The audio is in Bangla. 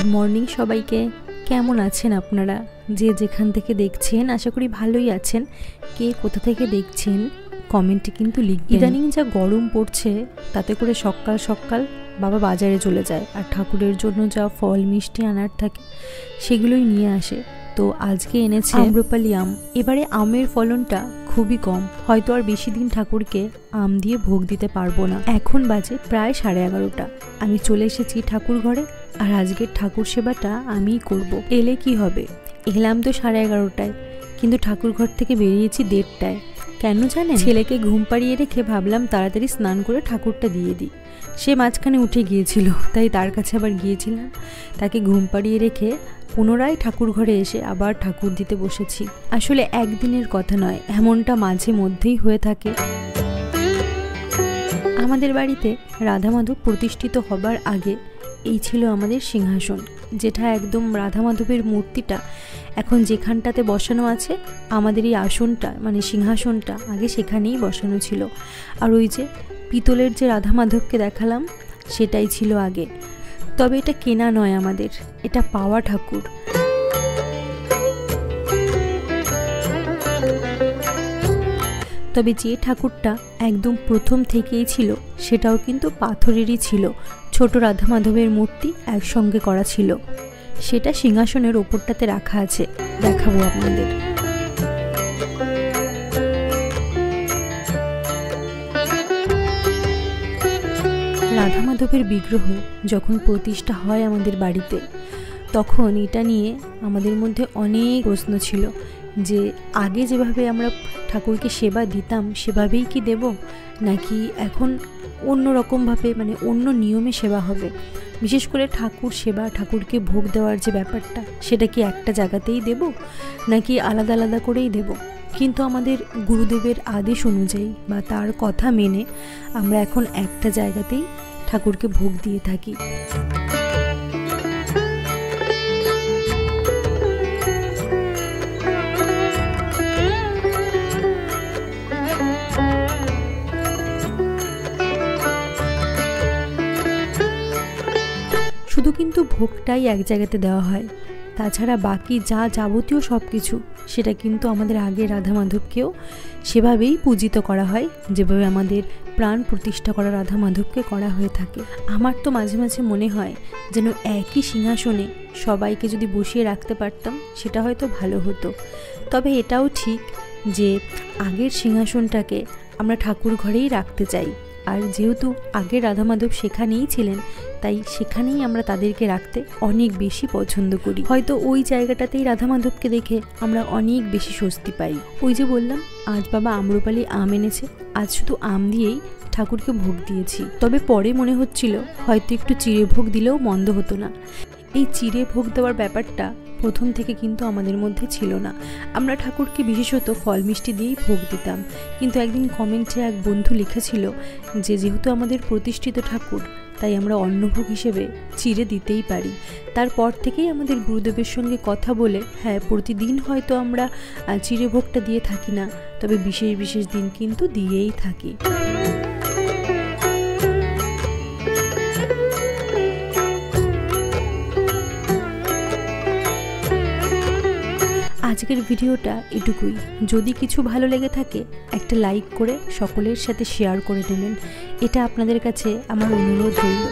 গুড মর্নিং সবাইকে। কেমন আছেন আপনারা? যে যেখান থেকে দেখছেন আশা করি ভালোই আছেন। কে কোথা থেকে দেখছেন কমেন্টে কিন্তু লিখবেন। ইদানিং যা গরম পড়ছে তাতে করে সকাল সকাল বাবা বাজারে চলে যায় আর ঠাকুরের জন্য যা ফল মিষ্টি আনার থাকে সেগুলোই নিয়ে আসে। তো আজকে এনেছে আম্রপালি আম। এবারে আমের ফলনটা খুবই কম, হয়তো আর বেশি দিন ঠাকুরকে আম দিয়ে ভোগ দিতে পারবো না। এখন বাজে প্রায় 11:30। আমি চলে এসেছি ঠাকুর ঘরে আর আজকের ঠাকুর সেবাটা আমিই করব। এলে কি হবে, এলাম তো 11:30টায়, কিন্তু ঠাকুর ঘর থেকে বেরিয়েছি 1:30টায়। কেন জানেন? ছেলেকে ঘুম পাড়িয়ে রেখে ভাবলাম তাড়াতাড়ি স্নান করে ঠাকুরটা দিয়ে দিই। সে মাঝখানে উঠে গিয়েছিল, তাই তার কাছে আবার গিয়েছিলাম। তাকে ঘুম পাড়িয়ে রেখে পুনরায় ঠাকুর ঘরে এসে আবার ঠাকুর দিতে বসেছি। আসলে একদিনের কথা নয়, এমনটা মাঝে মধ্যেই হয়ে থাকে। আমাদের বাড়িতে রাধা মাধব প্রতিষ্ঠিত হবার আগে এই ছিল আমাদের সিংহাসন, যেটা একদম রাধা মাধবের মূর্তিটা এখন যেখানটাতে বসানো আছে, আমাদের এই আসনটা মানে সিংহাসনটা আগে সেখানেই বসানো ছিল। আর ওই যে পিতলের যে রাধা মাধবকে দেখালাম সেটাই ছিল আগে। তবে এটা কেনা নয় আমাদের, এটা পাওয়া ঠাকুর। তবে যে ঠাকুরটা একদম প্রথম থেকেই ছিল সেটাও কিন্তু পাথরেরই ছিল। ছোট রাধা মাধবের মূর্তি একসঙ্গে করা ছিল, সেটা সিংহাসনের ওপরটাতে রাখা আছে, দেখাবো আপনাদের। রাধা মাধবের বিগ্রহ যখন প্রতিষ্ঠা হয় আমাদের বাড়িতে, তখন এটা নিয়ে আমাদের মধ্যে অনেক প্রশ্ন ছিল যে আগে যেভাবে আমরা ঠাকুরকে সেবা দিতাম সেভাবেই কি দেব, নাকি এখন অন্য রকমভাবে মানে অন্য নিয়মে সেবা হবে। বিশেষ করে ঠাকুর সেবা, ঠাকুরকে ভোগ দেওয়ার যে ব্যাপারটা, সেটা কি একটা জায়গাতেই দেব নাকি আলাদা আলাদা করেই দেব। কিন্তু আমাদের গুরুদেবের আদেশ অনুযায়ী বা তার কথা মেনে আমরা এখন একটা জায়গাতেই ঠাকুরকে ভোগ দিয়ে থাকি। শুধু কিন্তু ভোগটাই এক জায়গাতে দেওয়া হয়, তাছাড়া বাকি যা যাবতীয় সব কিছু সেটা কিন্তু আমাদের আগে রাধা মাধবকেও সেভাবেই পূজিত করা হয়, যেভাবে আমাদের প্রাণ প্রতিষ্ঠা করা রাধা মাধবকে করা হয়ে থাকে। আমার তো মাঝে মাঝে মনে হয় যেন একই সিংহাসনে সবাইকে যদি বসিয়ে রাখতে পারতাম সেটা হয়তো ভালো হতো। তবে এটাও ঠিক যে আগের সিংহাসনটাকে আমরা ঠাকুর ঘরেই রাখতে চাই, আর যেহেতু আগে রাধা মাধব সেখানেই ছিলেন তাই সেখানেই আমরা তাদেরকে রাখতে অনেক বেশি পছন্দ করি। হয়তো ওই জায়গাটাতেই রাধা মাধবকে দেখে আমরা অনেক বেশি স্বস্তি পাই। ওই যে বললাম আজ বাবা আম্রপালি আম এনেছে, আজ শুধু আম দিয়েই ঠাকুরকে ভোগ দিয়েছি। তবে পরে মনে হচ্ছিল হয়তো একটু চিড়ে ভোগ দিলেও মন্দ হতো না। এই চিড়ে ভোগ দেওয়ার ব্যাপারটা প্রথম থেকে কিন্তু আমাদের মধ্যে ছিল না। আমরা ঠাকুরকে বিশেষত ফল মিষ্টি দিয়েই ভোগ দিতাম। কিন্তু একদিন কমেন্টে এক বন্ধু লিখেছিল যে যেহেতু আমাদের প্রতিষ্ঠিত ঠাকুর তাই আমরা অন্নভোগ হিসেবে চিড়ে দিতেই পারি। তারপর থেকেই আমাদের গুরুদেবের সঙ্গে কথা বলে হ্যাঁ প্রতিদিন হয়তো আমরা চিড়ে ভোগটা দিয়ে থাকি না, তবে বিশেষ বিশেষ দিন কিন্তু দিয়েই থাকি। আজকের ভিডিওটা এটুকুই। যদি কিছু ভালো লেগে থাকে একটা লাইক করে সকলের সাথে শেয়ার করে নেবেন, এটা আপনাদের কাছে আমার অনুরোধ রইল।